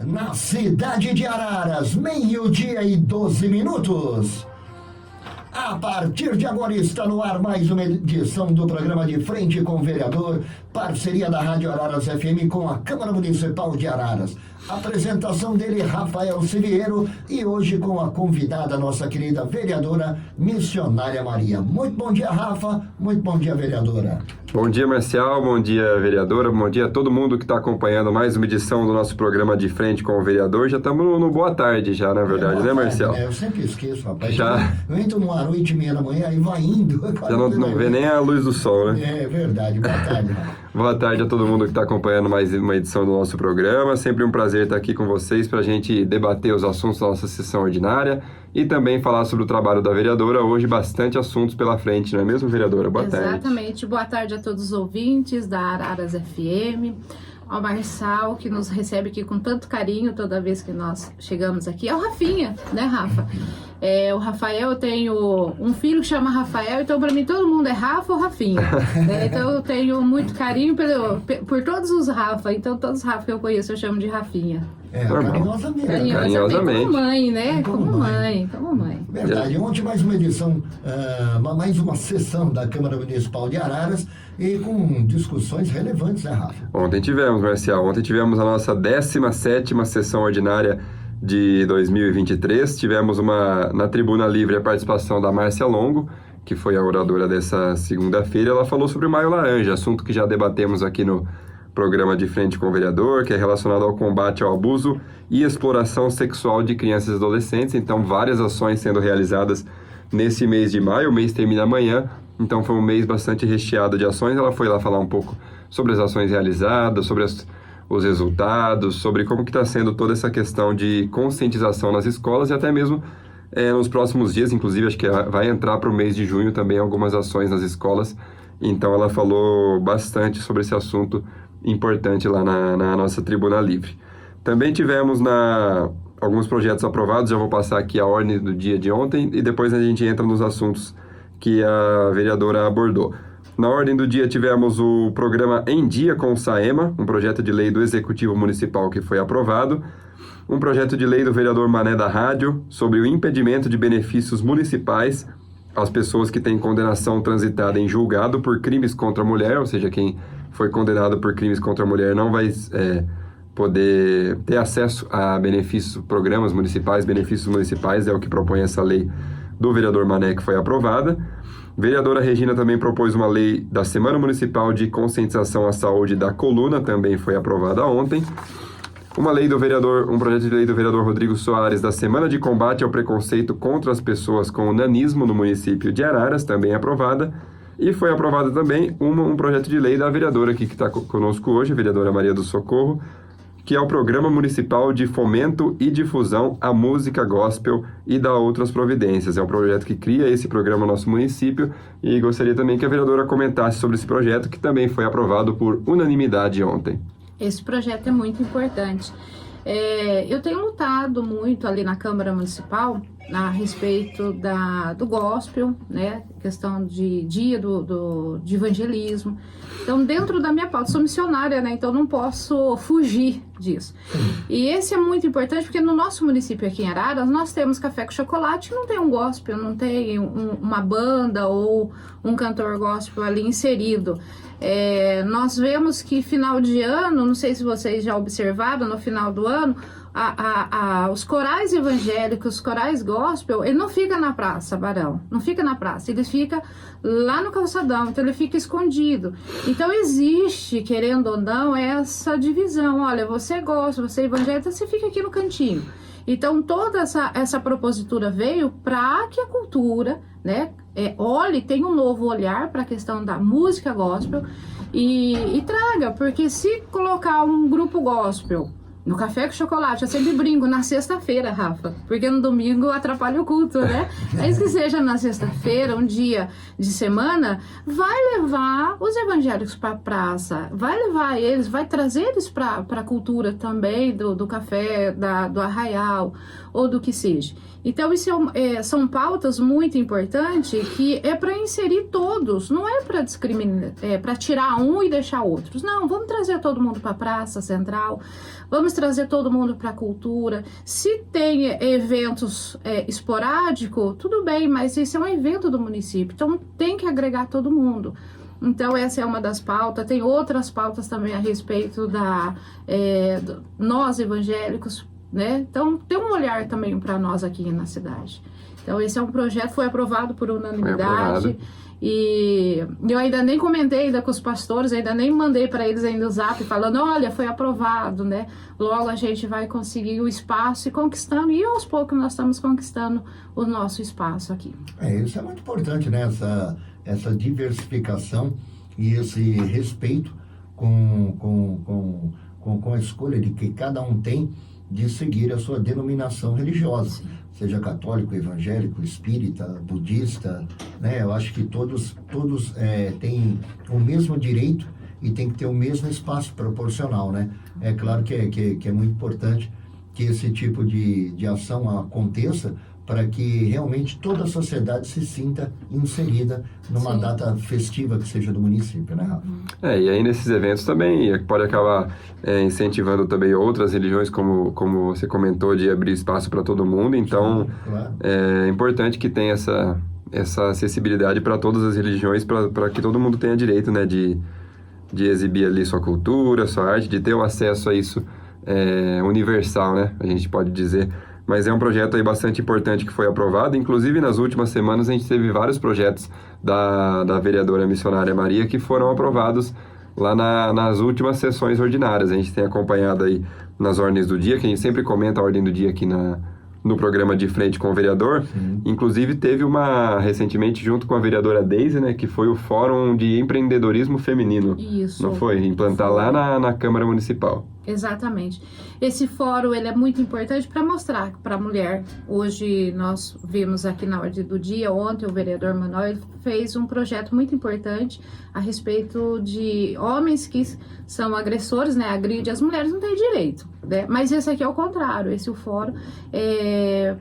na cidade de Araras, 12:12. A partir de agora está no ar mais uma edição do programa De Frente com o Vereador, parceria da Rádio Araras FM com a Câmara Municipal de Araras. Apresentação dele, Rafael Siviero, e hoje com a convidada, nossa querida vereadora Missionária Maria. Muito bom dia, Rafa. Muito bom dia, vereadora. Bom dia, Marcial. Bom dia, vereadora. Bom dia a todo mundo que está acompanhando mais uma edição do nosso programa De Frente com o Vereador. Já estamos no boa tarde já, na verdade, né, Marcial? Eu sempre esqueço, rapaz. Já. Eu entro numa 8:30 da manhã e vai indo. Já não vê nem a luz do sol, né? É verdade. Boa tarde, Rafa. Boa tarde a todo mundo que está acompanhando mais uma edição do nosso programa. Sempre um prazer estar aqui com vocês para a gente debater os assuntos da nossa sessão ordinária e também falar sobre o trabalho da vereadora. Hoje, bastante assuntos pela frente, não é mesmo, vereadora? Boa tarde. Exatamente. Boa tarde a todos os ouvintes da Araras FM, ao Marçal, que nos recebe aqui com tanto carinho toda vez que nós chegamos aqui. É o Rafinha, né, Rafa? O Rafael, eu tenho um filho que chama Rafael, então para mim todo mundo é Rafa ou Rafinha. Né? Então eu tenho muito carinho por todos os Rafa, então todos os Rafa que eu conheço eu chamo de Rafinha. Carinhosamente. Carinhosamente. Como mãe, né? Como mãe. Verdade. Ontem mais uma edição, mais uma sessão da Câmara Municipal de Araras e com discussões relevantes, né, Rafa? Ontem tivemos, Marcial, a nossa 17ª sessão ordinária de 2023. Tivemos na Tribuna Livre a participação da Márcia Longo, que foi a oradora dessa segunda-feira. Ela falou sobre o Maio Laranja, assunto que já debatemos aqui no programa De Frente com o Vereador, que é relacionado ao combate ao abuso e exploração sexual de crianças e adolescentes. Então, várias ações sendo realizadas nesse mês de maio. O mês termina amanhã, então foi um mês bastante recheado de ações. Ela foi lá falar um pouco sobre as ações realizadas, sobre os resultados, sobre como que está sendo toda essa questão de conscientização nas escolas e até mesmo nos próximos dias, inclusive acho que vai entrar para o mês de junho também algumas ações nas escolas. Então ela falou bastante sobre esse assunto importante lá na nossa Tribuna Livre. Também tivemos alguns projetos aprovados, já vou passar aqui a ordem do dia de ontem e depois a gente entra nos assuntos que a vereadora abordou. Na ordem do dia tivemos o programa Em Dia com o SAEMA, um projeto de lei do Executivo Municipal que foi aprovado, um projeto de lei do vereador Mané da Rádio sobre o impedimento de benefícios municipais às pessoas que têm condenação transitada em julgado por crimes contra a mulher, ou seja, quem foi condenado por crimes contra a mulher não vai poder ter acesso a programas municipais, benefícios municipais, é o que propõe essa lei do vereador Mané que foi aprovada. Vereadora Regina também propôs uma lei da Semana Municipal de Conscientização à Saúde da Coluna, também foi aprovada ontem. Um projeto de lei do vereador Rodrigo Soares da Semana de Combate ao Preconceito contra as Pessoas com Nanismo no município de Araras, também aprovada. E foi aprovada também um projeto de lei da vereadora aqui que está conosco hoje, a vereadora Maria do Socorro, que é o Programa Municipal de Fomento e Difusão à Música Gospel e da Outras Providências. É um projeto que cria esse programa no nosso município e gostaria também que a vereadora comentasse sobre esse projeto, que também foi aprovado por unanimidade ontem. Esse projeto é muito importante. Eu tenho lutado muito ali na Câmara Municipal a respeito do gospel, né? Questão de dia de evangelismo. Então, dentro da minha pauta, sou missionária, né? Então não posso fugir disso. E esse é muito importante porque no nosso município aqui em Araras, nós temos Café com Chocolate, não tem um gospel, não tem uma banda ou um cantor gospel ali inserido. Nós vemos que final de ano, não sei se vocês já observaram, no final do ano, os corais evangélicos, os corais gospel, ele não fica na praça, Barão, não fica na praça, ele fica lá no calçadão, então ele fica escondido. Então existe, querendo ou não, essa divisão. Olha, você gosta, você é evangélico, você fica aqui no cantinho. Então toda essa propositura veio para que a cultura, né, tenha um novo olhar para a questão da música gospel e traga, porque se colocar um grupo gospel no Café com Chocolate, eu sempre brinco, na sexta-feira, Rafa, porque no domingo atrapalha o culto, né? Mas que seja na sexta-feira, um dia de semana, vai levar os evangélicos para a praça, vai levar eles, vai trazer eles para a cultura também do café, do arraial, ou do que seja. Então, isso são pautas muito importantes que é para inserir todos, não é para discriminar, para tirar um e deixar outros. Não, vamos trazer todo mundo para a praça central, vamos Vamos trazer todo mundo para a cultura. Se tem eventos esporádicos, tudo bem, mas esse é um evento do município, então tem que agregar todo mundo. Então, essa é uma das pautas. Tem outras pautas também a respeito nós evangélicos, né? Então, tem um olhar também para nós aqui na cidade. Então, esse é um projeto, foi aprovado por unanimidade. E eu ainda nem comentei ainda com os pastores, ainda nem mandei para eles ainda o zap falando, olha, foi aprovado, né? Logo a gente vai conseguir o espaço e conquistando, e aos poucos nós estamos conquistando o nosso espaço aqui. Isso é muito importante, né? Essa diversificação e esse respeito com a escolha de que cada um tem de seguir a sua denominação religiosa, seja católico, evangélico, espírita, budista, né? Eu acho que todos têm o mesmo direito e tem que ter o mesmo espaço proporcional, né? É claro que é muito importante que esse tipo de ação aconteça para que realmente toda a sociedade se sinta inserida numa data festiva que seja do município, né, Rafa? E aí nesses eventos também pode acabar incentivando também outras religiões, como você comentou, de abrir espaço para todo mundo. Então, claro. É importante que tenha essa acessibilidade para todas as religiões, para que todo mundo tenha direito, né, de exibir ali sua cultura, sua arte, de ter o acesso a isso universal, né, a gente pode dizer. Mas é um projeto aí bastante importante que foi aprovado. Inclusive, nas últimas semanas, a gente teve vários projetos da vereadora missionária Maria que foram aprovados lá nas últimas sessões ordinárias. A gente tem acompanhado aí nas ordens do dia, que a gente sempre comenta a ordem do dia aqui no programa de Frente com o Vereador. Sim. Inclusive, teve recentemente, junto com a vereadora Deise, né, que foi o Fórum de Empreendedorismo Feminino. Isso. Não foi? Implantar lá na Câmara Municipal. Exatamente. Esse fórum ele é muito importante para mostrar para a mulher. Hoje nós vimos aqui na ordem do dia, ontem o vereador Manuel fez um projeto muito importante a respeito de homens que são agressores, né? Agride as mulheres, não tem direito, né? Mas esse aqui é o contrário, esse é o fórum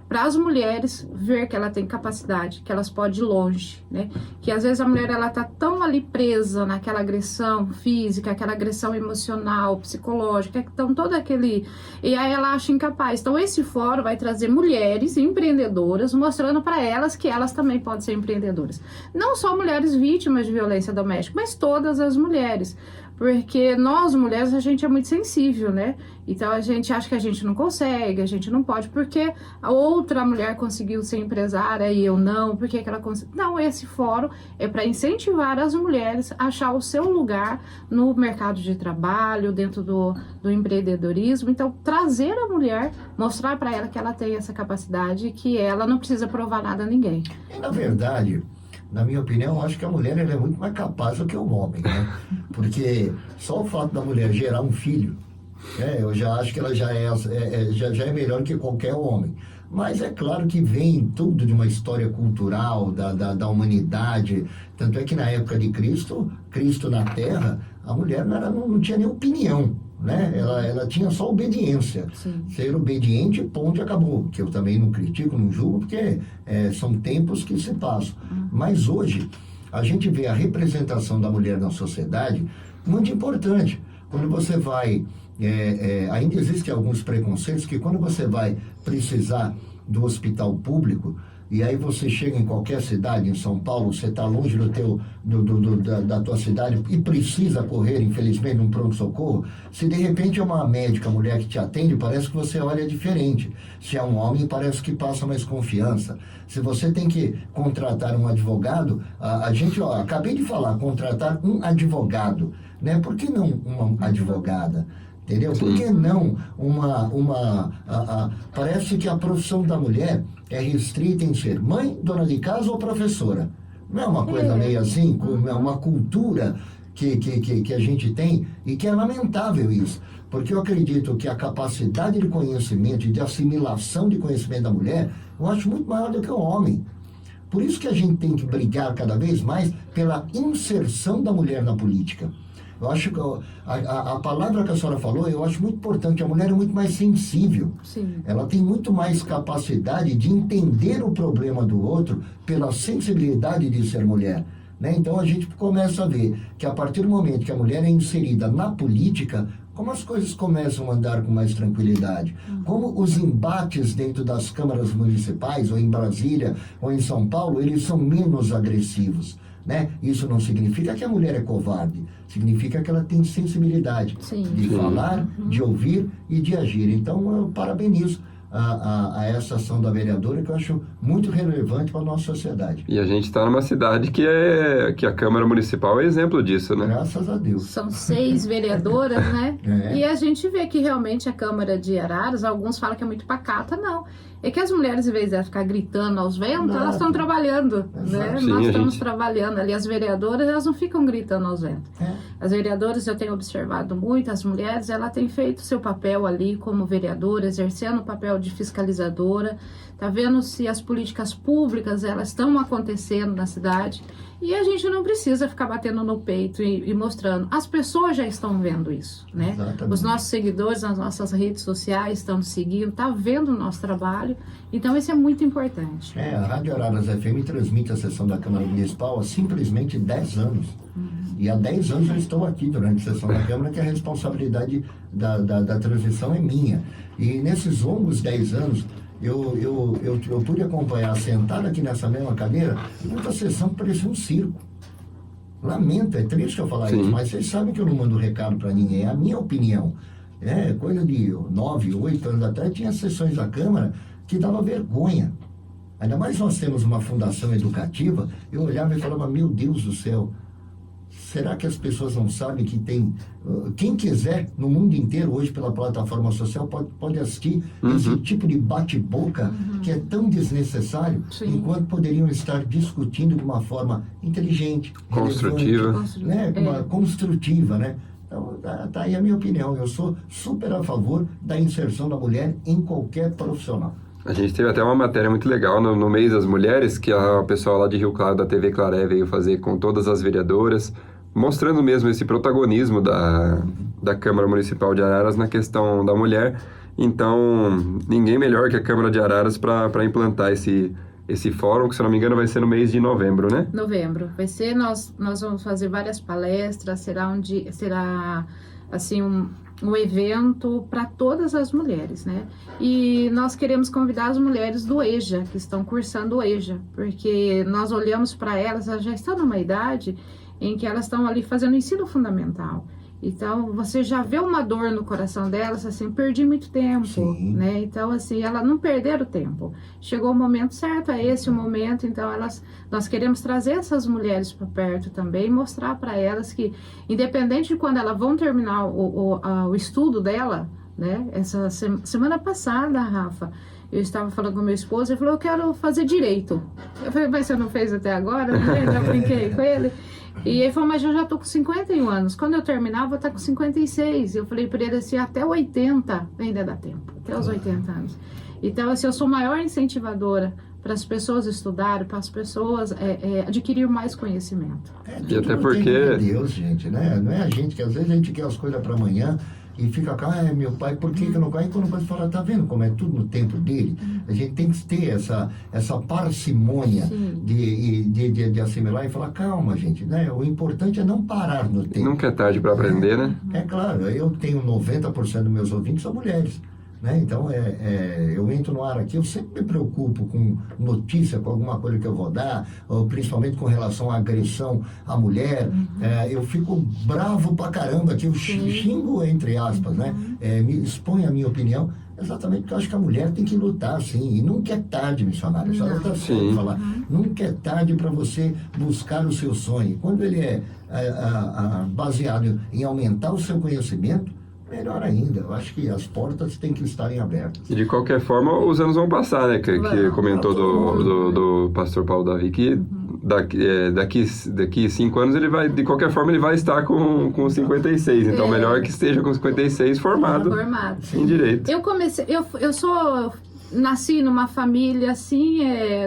para as mulheres ver que ela tem capacidade, que elas podem ir longe, né? Que às vezes a mulher ela tá tão ali presa naquela agressão física, aquela agressão emocional, psicológica, então todo aquele... E aí ela acha incapaz. Então esse fórum vai trazer mulheres empreendedoras, mostrando para elas que elas também podem ser empreendedoras. Não só mulheres vítimas de violência doméstica, mas todas as mulheres. Porque nós, mulheres, a gente é muito sensível, né? Então a gente acha que a gente não consegue, a gente não pode, porque a outra mulher conseguiu ser empresária e eu não, por que ela conseguiu? Não, esse fórum é para incentivar as mulheres a achar o seu lugar no mercado de trabalho, dentro do empreendedorismo. Então, trazer a mulher, mostrar para ela que ela tem essa capacidade e que ela não precisa provar nada a ninguém. E, na verdade, na minha opinião, eu acho que a mulher ela é muito mais capaz do que o homem, né? Porque só o fato da mulher gerar um filho, eu já acho que ela já é melhor que qualquer homem. Mas é claro que vem tudo de uma história cultural, da humanidade. Tanto é que na época de Cristo na Terra, a mulher não tinha nem opinião, né? Ela tinha só obediência. Sim. Ser obediente, ponto, e acabou. Que eu também não critico, não julgo, porque são tempos que se passam. Mas hoje, a gente vê a representação da mulher na sociedade muito importante. Quando você vai... ainda existem alguns preconceitos que quando você vai precisar do hospital público, e aí você chega em qualquer cidade, em São Paulo, você está longe da tua cidade e precisa correr, infelizmente, num pronto-socorro, se de repente é uma médica, mulher que te atende, parece que você olha diferente. Se é um homem, parece que passa mais confiança. Se você tem que contratar um advogado, acabei de falar, contratar um advogado, né? Por que não uma advogada? Entendeu? Por que não parece que a profissão da mulher é restrita em ser mãe, dona de casa ou professora. Não é uma coisa meio assim? É uma cultura que a gente tem e que é lamentável isso. Porque eu acredito que a capacidade de conhecimento e de assimilação de conhecimento da mulher, eu acho muito maior do que o homem. Por isso que a gente tem que brigar cada vez mais pela inserção da mulher na política. Eu acho que a palavra que a senhora falou, eu acho muito importante. A mulher é muito mais sensível. Sim. Ela tem muito mais capacidade de entender o problema do outro pela sensibilidade de ser mulher, né? Então a gente começa a ver que a partir do momento que a mulher é inserida na política, como as coisas começam a andar com mais tranquilidade, como os embates dentro das câmaras municipais, ou em Brasília, ou em São Paulo, eles são menos agressivos, né? Isso não significa que a mulher é covarde, significa que ela tem sensibilidade de falar, de ouvir e de agir. Então, eu parabenizo a essa ação da vereadora, que eu acho muito relevante para a nossa sociedade. E a gente está numa cidade que a Câmara Municipal é exemplo disso, né? Graças a Deus. São 6 vereadoras, né? E a gente vê que realmente a Câmara de Araras, alguns falam que é muito pacata, não. É que as mulheres, em vez de ficar gritando aos ventos, elas estão trabalhando, né? Sim, Nós estamos trabalhando ali. As vereadoras, elas não ficam gritando aos ventos. As vereadoras, eu tenho observado muito, as mulheres, ela tem feito seu papel ali como vereadora, exercendo o papel de fiscalizadora, tá vendo se as políticas públicas, elas estão acontecendo na cidade. E a gente não precisa ficar batendo no peito e mostrando. As pessoas já estão vendo isso, né? Exatamente. Os nossos seguidores nas nossas redes sociais estão nos seguindo, tá vendo o nosso trabalho. Então, isso é muito importante. A Rádio Araras FM transmite a sessão da Câmara Municipal há simplesmente 10 anos. E há 10 anos eu estou aqui durante a sessão da Câmara, que a responsabilidade da transmissão é minha. E nesses longos 10 anos, eu pude acompanhar, sentado aqui nessa mesma cadeira, muita sessão que parecia um circo. Lamento, é triste eu falar isso, mas vocês sabem que eu não mando recado para ninguém, é a minha opinião. Coisa de 9, 8 anos atrás, tinha sessões da Câmara que dava vergonha. Ainda mais nós temos uma fundação educativa, eu olhava e falava, meu Deus do céu, será que as pessoas não sabem que tem... Quem quiser, no mundo inteiro, hoje, pela plataforma social, pode assistir esse tipo de bate-boca que é tão desnecessário, enquanto poderiam estar discutindo de uma forma inteligente, construtiva, né? Construtiva, né? Então, tá aí a minha opinião. Eu sou super a favor da inserção da mulher em qualquer profissional. A gente teve até uma matéria muito legal no mês das mulheres, que a pessoa lá de Rio Claro, da TV Claré, veio fazer com todas as vereadoras, mostrando mesmo esse protagonismo da Câmara Municipal de Araras na questão da mulher. Então, ninguém melhor que a Câmara de Araras para implantar esse fórum, que, se eu não me engano, vai ser no mês de novembro, né? Novembro. Vai ser, nós vamos fazer várias palestras, será assim, um evento para todas as mulheres, né? E nós queremos convidar as mulheres do EJA, que estão cursando o EJA, porque nós olhamos para elas já estão numa idade em que elas estão ali fazendo ensino fundamental. Então, você já vê uma dor no coração delas, assim, perdi muito tempo, né? Então, assim, elas não perderam tempo. Chegou o momento certo, é esse o momento, então nós queremos trazer essas mulheres para perto também e mostrar para elas que, independente de quando elas vão terminar o estudo dela, né? Essa semana passada, Rafa, eu estava falando com meu esposo, ele falou, eu quero fazer direito. Eu falei, mas você não fez até agora? Eu já brinquei com ele. E ele falou, mas eu já tô com 51 anos. Quando eu terminar, eu vou estar com 56. Eu falei para ele assim, até 80 ainda dá tempo. Até os 80 anos. Então, assim, eu sou a maior incentivadora para as pessoas estudarem, para as pessoas adquirir mais conhecimento. E até porque... Deus, gente, né? Não é a gente, que às vezes a gente quer as coisas para amanhã e fica cá, meu pai, por que eu não caio? E quando vai falar, tá vendo como é tudo no tempo dele? A gente tem que ter essa parcimônia de assimilar e falar, calma, gente, né? O importante é não parar no tempo. Nunca é tarde para aprender, né? É claro, eu tenho 90% dos meus ouvintes são mulheres. Né? Então, eu entro no ar aqui, eu sempre me preocupo com notícia, com alguma coisa que eu vou dar, ou principalmente com relação à agressão à mulher. Eu fico bravo pra caramba aqui, eu xingo entre aspas, né? Me exponho a minha opinião, exatamente porque eu acho que a mulher tem que lutar, sim, e nunca é tarde, missionário. Só está certo falar. Nunca é tarde para você buscar o seu sonho. Quando ele é baseado em aumentar o seu conhecimento, melhor ainda. Eu acho que as portas têm que estarem abertas. E de qualquer forma, os anos vão passar, né? Que comentou do pastor Paulo Davi, que daqui 5 anos ele vai, de qualquer forma, ele vai estar com 56. Então, melhor que esteja com 56 formado em direito. Eu nasci numa família, assim,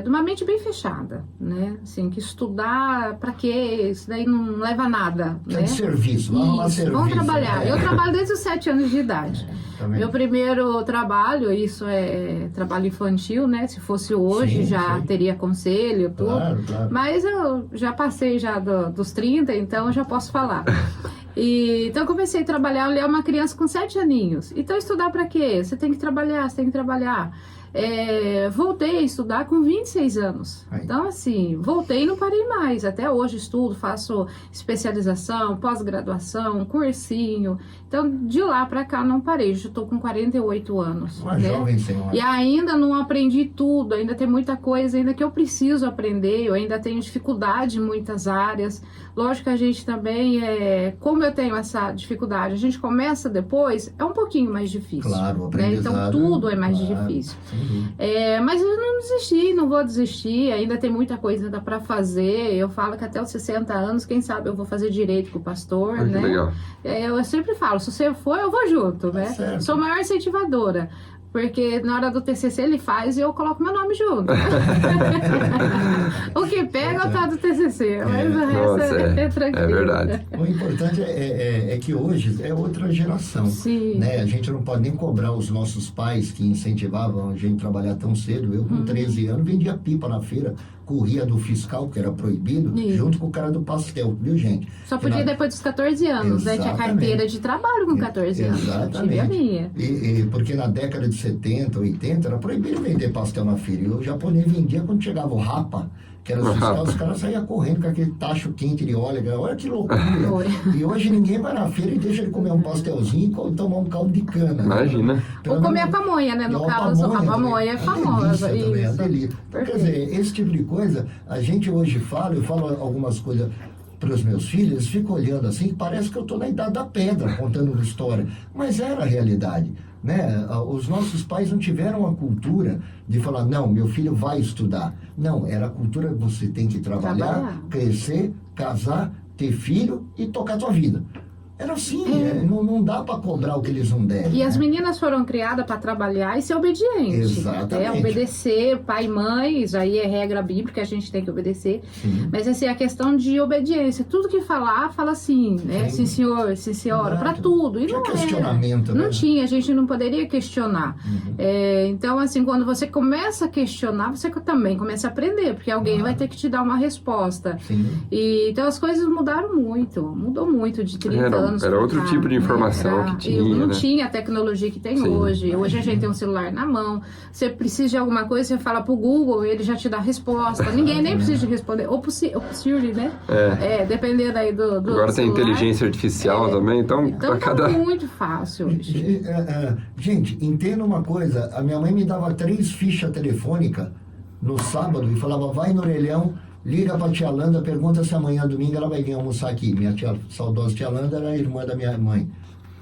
de uma mente bem fechada, né? Assim, que estudar, pra quê? Isso daí não leva a nada, né? De serviço, vamos trabalhar. Eu trabalho desde os 7 anos de idade. Meu primeiro trabalho, isso é trabalho infantil, né? Se fosse hoje, teria conselho, tudo. Claro. Mas eu já passei dos 30, então eu já posso falar. Então eu comecei a trabalhar, olhar uma criança com 7 aninhos. Então estudar para quê? Você tem que trabalhar, você tem que trabalhar. Voltei a estudar com 26 anos. Então, assim, voltei e não parei mais. Até hoje estudo, faço especialização, pós-graduação, cursinho. Então, de lá pra cá não parei. Já estou com 48 anos. Uma jovem senhora. E ainda não aprendi tudo. Ainda tem muita coisa ainda que eu preciso aprender. Eu ainda tenho dificuldade em muitas áreas. Lógico que a gente também, como eu tenho essa dificuldade, a gente começa depois, é um pouquinho mais difícil. Claro, o né? Então, aprendizado, tudo é mais claro. difícil. Mas eu não desisti, não vou desistir, ainda tem muita coisa ainda para fazer. Eu falo que até os 60 anos, quem sabe eu vou fazer direito com o pastor, Que né? legal. Eu sempre falo, se você for, eu vou junto, né? Certo. Sou a maior incentivadora. Porque na hora do TCC ele faz e eu coloco meu nome junto. O que pega é o tal do TCC, mas o resto Nossa, é tranquilo. É verdade. O importante é que hoje é outra geração. Sim. Né? A gente não pode nem cobrar os nossos pais que incentivavam a gente a trabalhar tão cedo. Eu, com 13 anos, vendia pipa na feira, corria do fiscal, que era proibido, Isso. junto com o cara do pastel, viu, gente? Só Que podia na- depois dos 14 anos, né? Tinha Exatamente. carteira de trabalho com 14 anos. Eu tive a minha. Porque na década de 70, 80, era proibido vender pastel na feira. E o japonês vendia quando chegava o rapa, que era os fiscais, os caras saíam correndo com aquele tacho quente de óleo. Olha que loucura. Foi. E hoje ninguém vai na feira e deixa ele comer um pastelzinho e tomar um caldo de cana. Imagina. Pelo Ou comer a menos- pamonha, né? No Não, caso, a também. pamonha é famosa. Delícia também, é Isso. delícia. Então, quer Perfeito. dizer, esse tipo de coisa, a gente hoje fala, eu falo algumas coisas para os meus filhos, eles ficam olhando assim, que parece que eu estou na idade da pedra, contando uma história. Mas era a realidade. Né? Os nossos pais não tiveram a cultura de falar, não, meu filho vai estudar. Não, era a cultura que você tem que trabalhar, crescer, casar, ter filho e tocar a tua vida. Era assim, não dá para cobrar o que eles não devem. E as né? meninas foram criadas para trabalhar e ser obedientes. Exatamente. Obedecer, pai e mãe, isso aí é regra bíblica, a gente tem que obedecer. Sim. Mas assim, a questão de obediência, tudo que falar, fala assim, né? Sim. Sim, senhor, sim, senhora, para Exato. tudo. E Tinha não questionamento, era. né? Não tinha, a gente não poderia questionar. Então, assim, quando você começa a questionar, você também começa a aprender, porque alguém vai ter que te dar uma resposta. Sim. Então as coisas mudaram muito, mudou muito de 30 anos. Era pra outro cá, tipo de né? informação que tinha, Não né? tinha a tecnologia que tem Sim. hoje. Hoje a gente tem um celular na mão. Você precisa de alguma coisa, você fala pro Google, ele já te dá a resposta. Ninguém nem precisa de responder. Ou pro Siri, né? Dependendo aí do Agora tem celular. inteligência artificial também, então Então pra tá cada... muito fácil hoje. Gente, entenda uma coisa. A minha mãe me dava 3 fichas telefônicas no sábado e falava, vai no orelhão, liga pra tia Landa, pergunta se amanhã, domingo, ela vai vir almoçar aqui. Minha tia, saudosa tia Landa, era a irmã da minha mãe.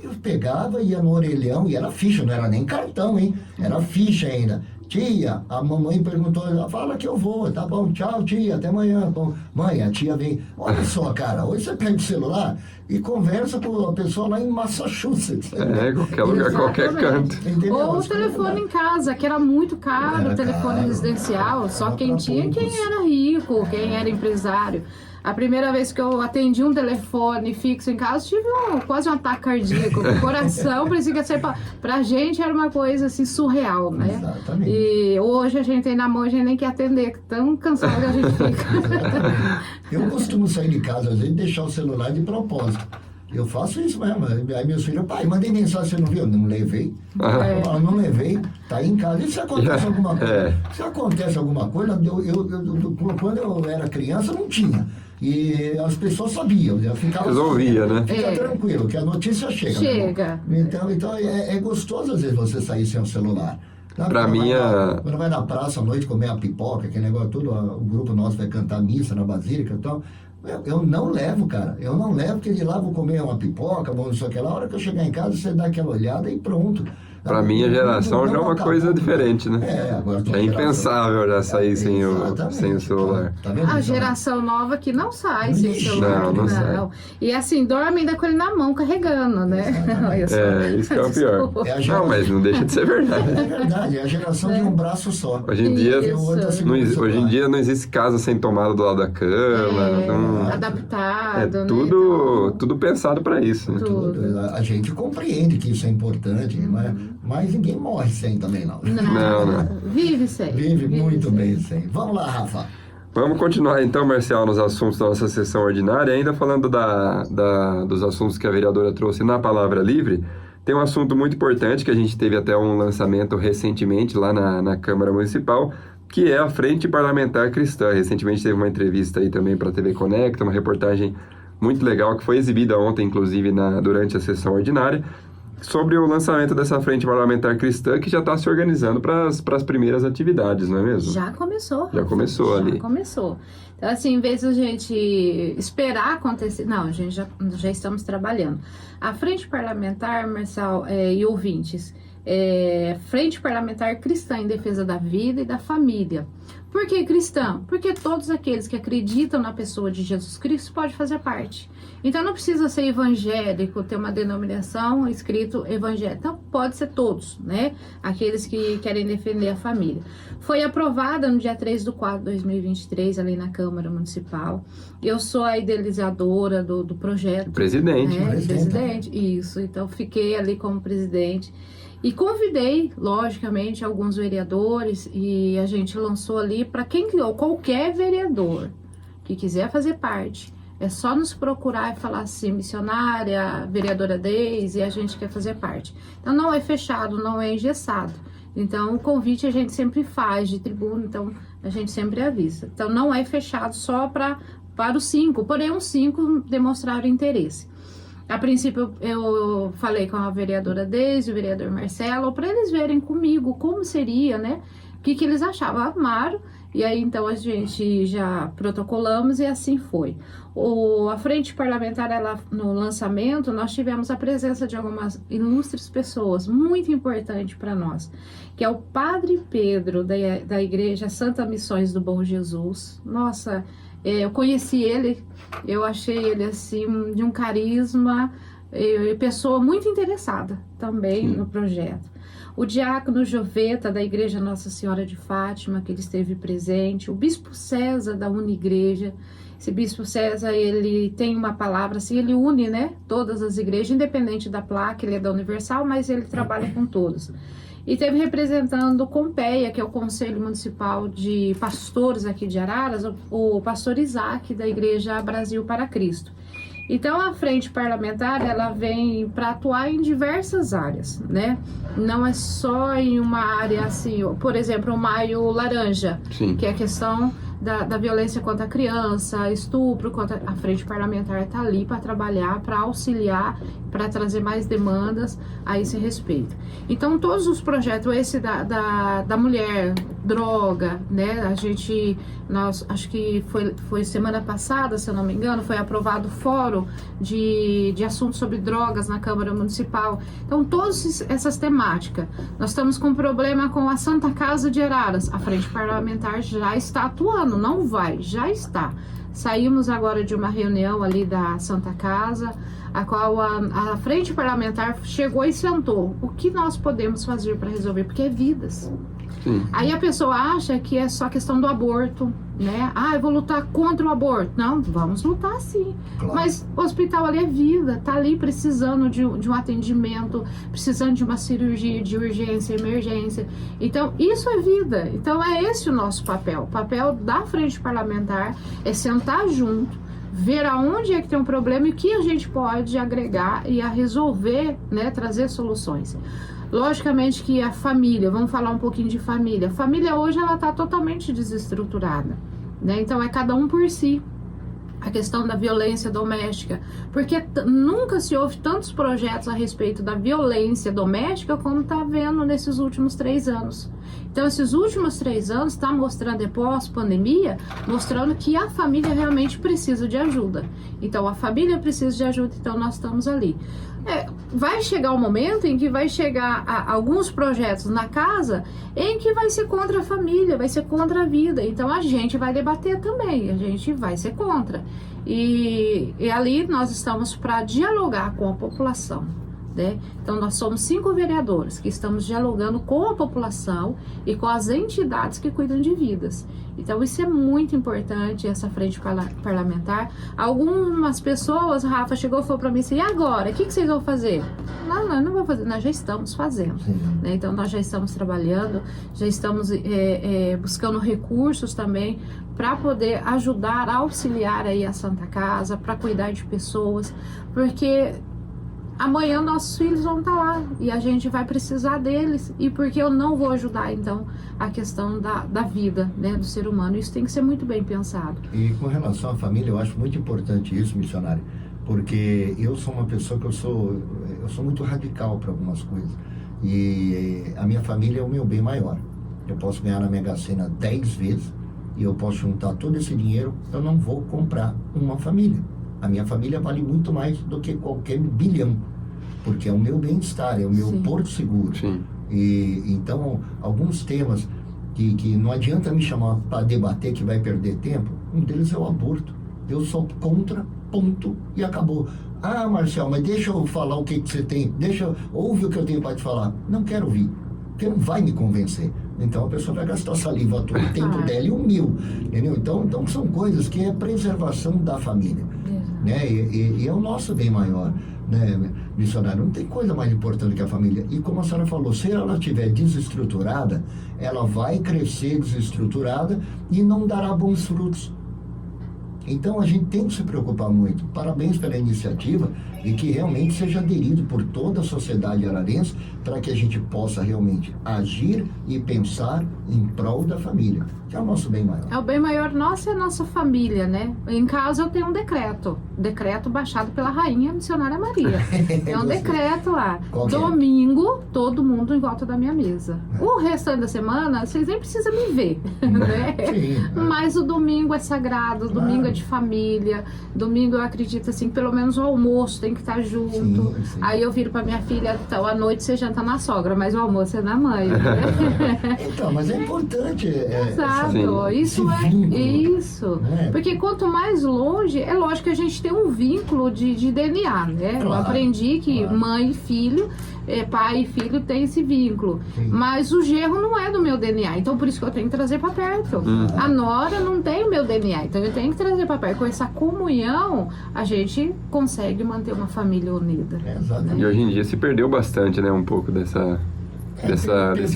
Eu pegava, ia no orelhão, e era ficha, não era nem cartão, hein? Era ficha ainda. Tia, a mamãe perguntou, ela fala que eu vou, tá bom, tchau, tia, até amanhã. Bom, mãe, a tia vem, olha só, cara, hoje você pega o celular e conversa com a pessoa lá em Massachusetts. Qualquer lugar, qualquer canto. Entendeu? Ou o As coisas telefone mudaram. em casa, que era muito caro, Era o telefone caro. residencial, só Era quem pra tinha, quem poucos. era rico, quem era empresário. A primeira vez que eu atendi um telefone fixo em casa, tive quase um ataque cardíaco. O coração parecia que ia ser pra gente era uma coisa assim surreal, né? Exatamente. E hoje a gente tem na mão, a gente nem quer atender, tão cansado que a gente fica. Eu costumo sair de casa, às vezes, e deixar o celular de propósito. Eu faço isso mesmo. Aí meus filhos, pai, mandei mensagem, você não viu? Não levei. Eu não levei, tá aí em casa. E se acontece alguma coisa? Se acontece alguma coisa, quando eu era criança, não tinha. E as pessoas sabiam, eu ficava... Resolvia, né? Fica tranquilo, que a notícia chega. Chega. Né? Então é gostoso, às vezes, você sair sem o celular. Pra mim, Quando vai na praça à noite comer a pipoca, aquele negócio tudo, o grupo nosso vai cantar missa na Basílica e tal. Eu não levo, cara. Eu não levo, porque de lá vou comer uma pipoca, vou não sei o que lá. A hora que eu chegar em casa, você dá aquela olhada e pronto. Pra minha geração já é uma coisa diferente, né? Agora É impensável já sair sem o Exatamente. celular. Tá vendo? A geração nova que não sai sem Ixi, celular. não sai. E assim, dorme ainda com ele na mão, carregando, né? Olha só. Isso que é o pior. Desculpa. É a geração- Não, mas não deixa de ser verdade. É verdade, é a geração de um braço só. Hoje em dia, Isso. hoje em dia não existe casa sem tomada do lado da cama. não- Adaptado, né? tudo pensado pra isso, né? Tudo. A gente compreende que isso é importante, mas ninguém morre sem também, não. Não. Vive sem. Vive muito sem. bem sem. Vamos lá, Rafa. Vamos continuar então, Marcial, nos assuntos da nossa sessão ordinária, ainda falando dos assuntos que a vereadora trouxe na Palavra Livre. Tem um assunto muito importante que a gente teve até um lançamento recentemente lá na Câmara Municipal, que é a Frente Parlamentar Cristã. Recentemente teve uma entrevista aí também para a TV Conecta, uma reportagem muito legal que foi exibida ontem, inclusive, durante a sessão ordinária, sobre o lançamento dessa Frente Parlamentar Cristã, que já está se organizando para as primeiras atividades, não é mesmo? Já começou. Já começou ali. Já começou. Então, assim, em vez de a gente esperar acontecer... Não, a gente já estamos trabalhando. A Frente Parlamentar, Marcial e ouvintes, Frente Parlamentar Cristã em Defesa da Vida e da Família. Por que cristã? Porque todos aqueles que acreditam na pessoa de Jesus Cristo podem fazer parte. Então não precisa ser evangélico, ter uma denominação escrito evangélico. Então pode ser todos, né? Aqueles que querem defender a família. Foi aprovada no dia 3/4/2023 ali na Câmara Municipal. Eu sou a idealizadora do projeto. Presidente. Presidente, isso. Então fiquei ali como presidente. E convidei, logicamente, alguns vereadores e a gente lançou ali para qualquer vereador que quiser fazer parte. É só nos procurar e falar assim, missionária, vereadora Deise, e a gente quer fazer parte. Então não é fechado, não é engessado. Então o convite a gente sempre faz de tribuna, então a gente sempre avisa. Então não é fechado só para os 5, porém os 5 demonstraram interesse. A princípio, eu falei com a vereadora Deise e o vereador Marcelo, para eles verem comigo como seria, né? O que eles achavam. Amaram, e aí então a gente já protocolamos e assim foi. A Frente Parlamentar, no lançamento, nós tivemos a presença de algumas ilustres pessoas, muito importante para nós, que é o Padre Pedro, da Igreja Santa Missões do Bom Jesus. Nossa, eu conheci ele, eu achei ele assim de um carisma, pessoa muito interessada também no projeto. O diácono Joveta, da Igreja Nossa Senhora de Fátima, que ele esteve presente. O Bispo César, da Unigreja. Esse Bispo César, ele tem uma palavra assim, ele une, né, todas as igrejas, independente da placa, ele é da Universal, mas ele trabalha com todas. E teve representando o COMPEA, que é o Conselho Municipal de Pastores aqui de Araras, o pastor Isaac, da Igreja Brasil para Cristo. Então, a Frente Parlamentar, ela vem para atuar em diversas áreas, né? Não é só em uma área assim, por exemplo, o Maio Laranja, Sim. que é a questão da violência contra a criança, estupro, a Frente Parlamentar está ali para trabalhar, para auxiliar, para trazer mais demandas a esse respeito. Então, todos os projetos, esse da mulher, droga, né? Acho que foi semana passada, se eu não me engano, foi aprovado o fórum de assuntos sobre drogas na Câmara Municipal. Então, todas essas temáticas. Nós estamos com um problema com a Santa Casa de Araras. A Frente Parlamentar já está atuando, não vai, já está. Saímos agora de uma reunião ali da Santa Casa, a qual a Frente Parlamentar chegou e sentou. O que nós podemos fazer para resolver? Porque é vidas. Sim. Aí a pessoa acha que é só questão do aborto, né? Eu vou lutar contra o aborto. Não, vamos lutar sim. Claro. Mas o hospital ali é vida, tá ali precisando de um atendimento, precisando de uma cirurgia de urgência, emergência. Então, isso é vida. Então, é esse o nosso papel. O papel da Frente Parlamentar é sentar junto, ver aonde é que tem um problema e o que a gente pode agregar e a resolver, né? Trazer soluções. Logicamente que a família, vamos falar um pouquinho de família. A família hoje ela está totalmente desestruturada, né? Então é cada um por si. A questão da violência doméstica, porque nunca se houve tantos projetos a respeito da violência doméstica como está vendo nesses últimos 3 anos. Então, esses últimos 3 anos está mostrando, pós-pandemia, mostrando que a família realmente precisa de ajuda. Então, a família precisa de ajuda, então nós estamos ali. Vai chegar um momento em que vai chegar alguns projetos na casa em que vai ser contra a família, vai ser contra a vida. Então, a gente vai debater também, a gente vai ser contra. E ali nós estamos para dialogar com a população, né? Então, nós somos 5 vereadores que estamos dialogando com a população e com as entidades que cuidam de vidas. Então, isso é muito importante, essa frente parlamentar. Algumas pessoas, Rafa, chegou e falou para mim assim, e agora? O que vocês vão fazer? Não, nós não vamos fazer, nós já estamos fazendo. Né? Então, nós já estamos trabalhando, já estamos buscando recursos também para poder ajudar, auxiliar aí a Santa Casa, para cuidar de pessoas, porque amanhã nossos filhos vão estar lá e a gente vai precisar deles, e porque eu não vou ajudar então a questão da vida, né, do ser humano. Isso tem que ser muito bem pensado. E com relação à família, eu acho muito importante isso, missionário, porque eu sou uma pessoa que eu sou muito radical para algumas coisas, e a minha família é o meu bem maior. Eu posso ganhar na Mega Sena 10 vezes e eu posso juntar todo esse dinheiro, eu não vou comprar uma família. A minha família vale muito mais do que qualquer bilhão, porque é o meu bem-estar, é o meu porto seguro. Sim. E então, alguns temas que não adianta me chamar para debater, que vai perder tempo, um deles é o aborto. Eu sou contra, ponto, e acabou. Ah, Marcel, mas deixa eu falar o que você tem, ouve o que eu tenho para te falar. Não quero ouvir, porque não vai me convencer. Então a pessoa vai gastar saliva todo o tempo dela e o meu, entendeu? Então são coisas que é preservação da família, né? E é o nosso bem maior, né, missionário? Não tem coisa mais importante que a família. E como a senhora falou, se ela estiver desestruturada, ela vai crescer desestruturada e não dará bons frutos. Então a gente tem que se preocupar muito. Parabéns pela iniciativa e que realmente seja aderido por toda a sociedade ararense para que a gente possa realmente agir e pensar em prol da família, que é o nosso bem maior. É o bem maior nosso e a nossa família, né? Em casa eu tenho um decreto baixado pela rainha missionária Maria. É um decreto lá. Domingo, todo mundo em volta da minha mesa. O restante da semana, vocês nem precisam me ver, né? Sim, mas o domingo é sagrado, o domingo é de família. Domingo eu acredito assim, pelo menos o almoço tem que estar junto. Sim. Aí eu viro pra minha filha, então à noite você janta na sogra, mas o almoço é na mãe, né? Então, mas é importante. Exato, isso é vínculo, isso. Porque quanto mais longe, é lógico que a gente tem um vínculo de DNA, né? Claro, eu aprendi que mãe e filho, pai e filho tem esse vínculo. Sim. Mas o genro não é do meu DNA, então por isso que eu tenho que trazer para perto. A nora não tem o meu DNA, então eu tenho que trazer para perto. Com essa comunhão, a gente consegue manter uma família unida. Né? E hoje em dia se perdeu bastante, né? Um pouco desse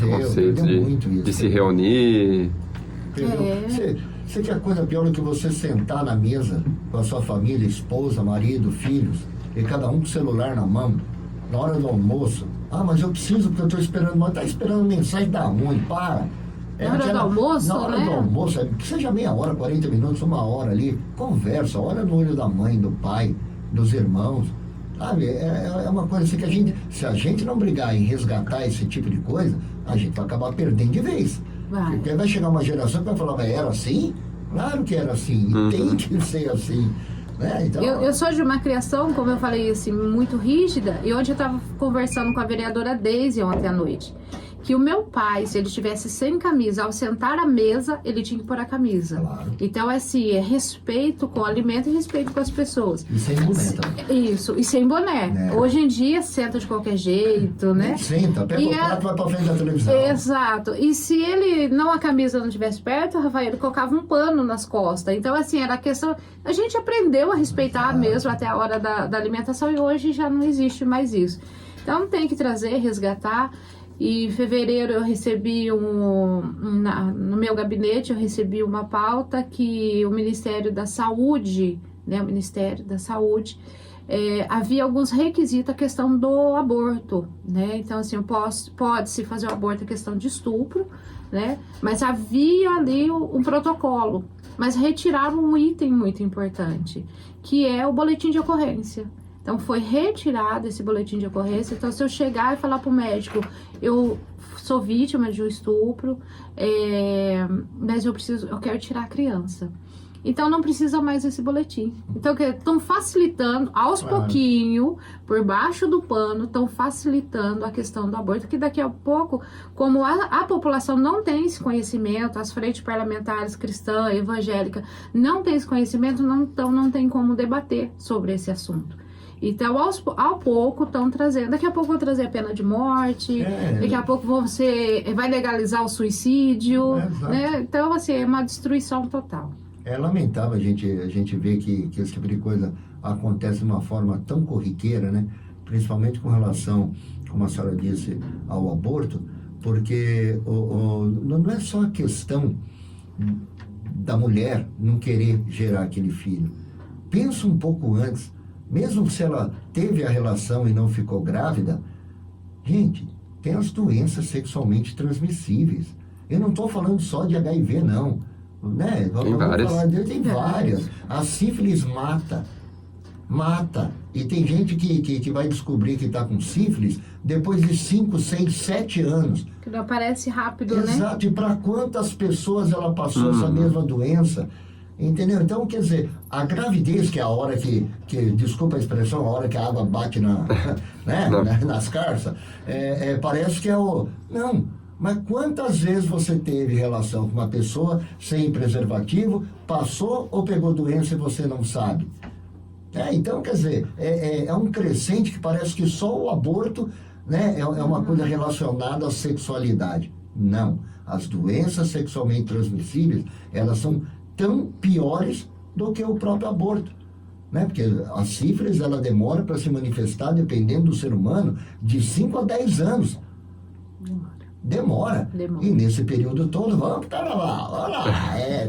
conceito de se reunir. Você quer coisa pior do que você sentar na mesa com a sua família, esposa, marido, filhos, e cada um com o celular na mão, na hora do almoço? Ah, mas eu preciso porque eu estou esperando, mas está esperando mensagem da mãe, para. Na hora do almoço, na hora do almoço, que seja meia hora, 40 minutos, uma hora ali, conversa, olha no olho da mãe, do pai, dos irmãos. Sabe, é uma coisa assim que se a gente não brigar em resgatar esse tipo de coisa, a gente vai acabar perdendo de vez. Porque vai chegar uma geração que vai falar, mas era assim? Claro que era assim, e tem que ser assim. Né? Então, eu sou de uma criação, como eu falei, assim, muito rígida, e hoje eu estava conversando com a vereadora Deise ontem à noite, que o meu pai, se ele estivesse sem camisa, ao sentar à mesa, ele tinha que pôr a camisa. Claro. Então, assim, é respeito com o alimento e respeito com as pessoas. E sem boné também. Isso, e sem boné. Né? Hoje em dia, senta de qualquer jeito, né? Senta, pega o prato e vai pra frente da televisão. Exato. E se ele, a camisa não estivesse perto, Rafael, ele colocava um pano nas costas. Então, assim, era a questão... A gente aprendeu a respeitar mesmo até a hora da alimentação e hoje já não existe mais isso. Então, tem que trazer, resgatar... E em fevereiro eu recebi no meu gabinete, eu recebi uma pauta que o Ministério da Saúde, né, o Ministério da Saúde, havia alguns requisitos à questão do aborto, né? Então, assim, pode-se fazer o aborto a questão de estupro, né? Mas havia ali um protocolo, mas retiraram um item muito importante, que é o boletim de ocorrência. Então, foi retirado esse boletim de ocorrência. Então, se eu chegar e falar para o médico, eu sou vítima de um estupro, mas eu quero tirar a criança. Então, não precisa mais esse boletim. Então, estão facilitando, aos pouquinho, por baixo do pano, estão facilitando a questão do aborto, que daqui a pouco, como a população não tem esse conhecimento, as frentes parlamentares cristã, evangélica, não tem esse conhecimento, então não tem como debater sobre esse assunto. Então, ao pouco estão trazendo. Daqui a pouco vão trazer a pena de morte, daqui a pouco vai legalizar o suicídio, né? Então, assim, é uma destruição total. É lamentável a gente ver que esse tipo de coisa acontece de uma forma tão corriqueira, né? Principalmente com relação, como a senhora disse, ao aborto, porque não é só a questão da mulher não querer gerar aquele filho. Pensa um pouco antes, mesmo se ela teve a relação e não ficou grávida, gente, tem as doenças sexualmente transmissíveis. Eu não estou falando só de HIV, não. Né? Tem várias. Tem várias. A sífilis mata. E tem gente que vai descobrir que está com sífilis depois de 5, 6, 7 anos. Que não aparece rápido, né? Exato. E para quantas pessoas ela passou essa mesma doença? Entendeu? Então, quer dizer, a gravidez, que é a hora que desculpa a expressão, a hora que a água bate nas carças, parece que é o... Não, mas quantas vezes você teve relação com uma pessoa sem preservativo, passou ou pegou doença e você não sabe? Então, quer dizer, é um crescente que parece que só o aborto, né, é uma coisa relacionada à sexualidade. Não, as doenças sexualmente transmissíveis, elas são tão piores do que o próprio aborto, né? Porque a sífilis, ela demora para se manifestar, dependendo do ser humano, de 5 a 10 anos. Demora. E nesse período todo, vamos para lá, olha lá,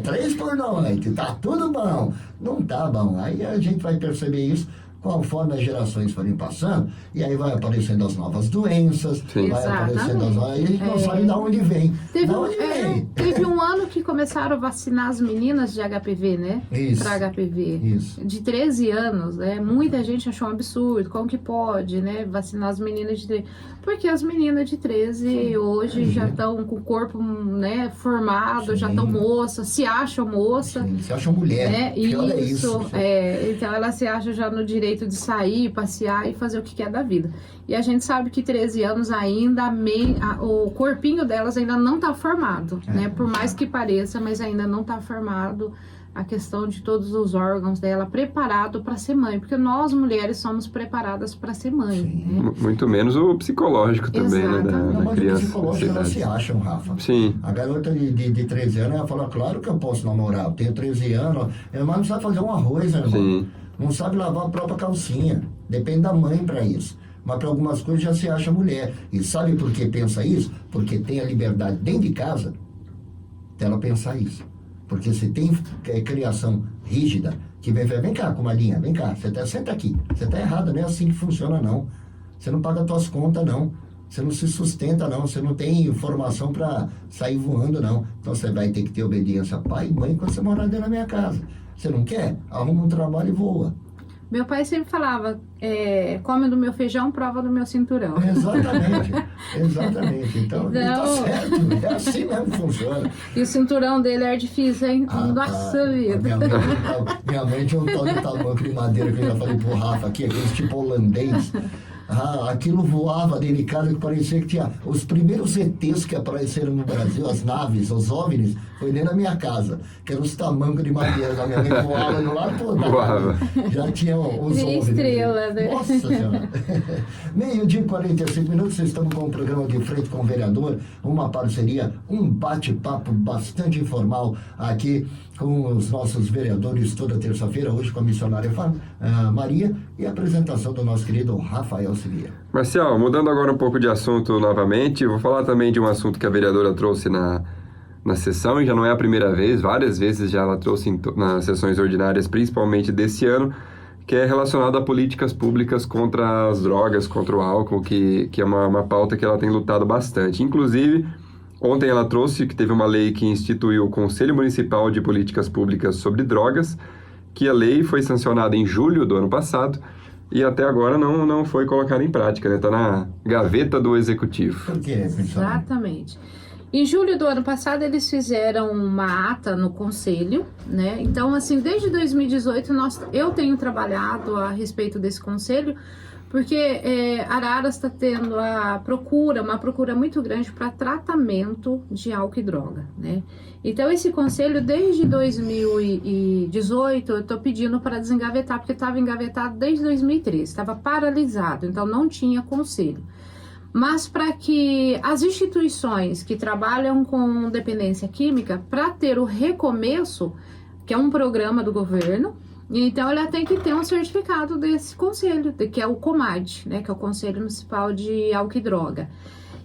3 por noite, tá tudo bom. Não tá bom. Aí a gente vai perceber isso conforme as gerações forem passando, e aí vai aparecendo as novas doenças, vai aparecendo aí a gente não sabe de onde vem. Teve um ano que começaram a vacinar as meninas de HPV, né? Isso. Para HPV. Isso. De 13 anos, né? Muita gente achou um absurdo, como que pode, né? Vacinar as meninas de 13. Porque as meninas de 13 hoje já estão com o corpo, né, formado, já estão moças, se acham moça. Sim, se acham mulher. Né? Isso. Então ela se acha já no direito de sair, passear e fazer o que quer da vida. E a gente sabe que 13 anos ainda, o corpinho delas ainda não está formado, né? Por mais que pareça, mas ainda não está formado a questão de todos os órgãos dela preparado para ser mãe, porque nós mulheres somos preparadas para ser mãe. Né? Muito menos o psicológico também, né, da criança. O psicológico elas se acham, Rafa. Sim. A garota de 13 anos, ela fala, claro que eu posso namorar, eu tenho 13 anos, mas não sabe fazer um arroz, né, irmão? Sim. Não sabe lavar a própria calcinha, depende da mãe para isso. Mas para algumas coisas já se acha mulher. E sabe por que pensa isso? Porque tem a liberdade dentro de casa dela pensar isso. Porque se tem criação rígida, que vem cá, comadinha, vem cá, senta aqui. Você está errada, não é assim que funciona, não. Você não paga suas contas, não. Você não se sustenta, não. Você não tem formação para sair voando, não. Então você vai ter que ter obediência a pai e mãe quando você morar dentro da minha casa. Você não quer? Arruma um trabalho e voa. Meu pai sempre falava, come do meu feijão, prova do meu cinturão. Exatamente. Então, tá certo. É assim mesmo que funciona. E o cinturão dele é difícil, hein? Nossa vida. Minha mãe tinha um tal de tamanco de madeira que eu já falei pro Rafa aqui, aqueles tipo holandês. Aquilo voava delicado, que parecia que tinha os primeiros ETs que apareceram no Brasil, as naves, os OVNIs, foi dentro da minha casa, que eram os tamancos de madeira da minha mãe, voava no lado todo. Já tinha os OVNIs. Estrela, né? Nossa Senhora. 12h e 45 minutos, vocês estão com o programa de Frente com o Vereador, uma parceria, um bate-papo bastante informal aqui com os nossos vereadores toda terça-feira, hoje com a missionária Maria e a apresentação do nosso querido Rafael Silveira. Marcial, mudando agora um pouco de assunto novamente, vou falar também de um assunto que a vereadora trouxe na sessão, e já não é a primeira vez, várias vezes já ela trouxe nas sessões ordinárias, principalmente desse ano, que é relacionado a políticas públicas contra as drogas, contra o álcool, que é uma pauta que ela tem lutado bastante. Inclusive, ontem ela trouxe que teve uma lei que instituiu o Conselho Municipal de Políticas Públicas sobre Drogas, que a lei foi sancionada em julho do ano passado e até agora não foi colocada em prática, né? Está na gaveta do Executivo. Por quê? Exatamente. Em julho do ano passado, eles fizeram uma ata no Conselho, né? Então, assim, desde 2018, eu tenho trabalhado a respeito desse Conselho, Porque Araras está tendo uma procura muito grande para tratamento de álcool e droga, né? Então, esse conselho, desde 2018, eu estou pedindo para desengavetar, porque estava engavetado desde 2013, estava paralisado, então não tinha conselho. Mas para que as instituições que trabalham com dependência química, para ter o recomeço, que é um programa do governo, então ela tem que ter um certificado desse conselho, que é o COMAD, né, que é o Conselho Municipal de Álcool e Droga.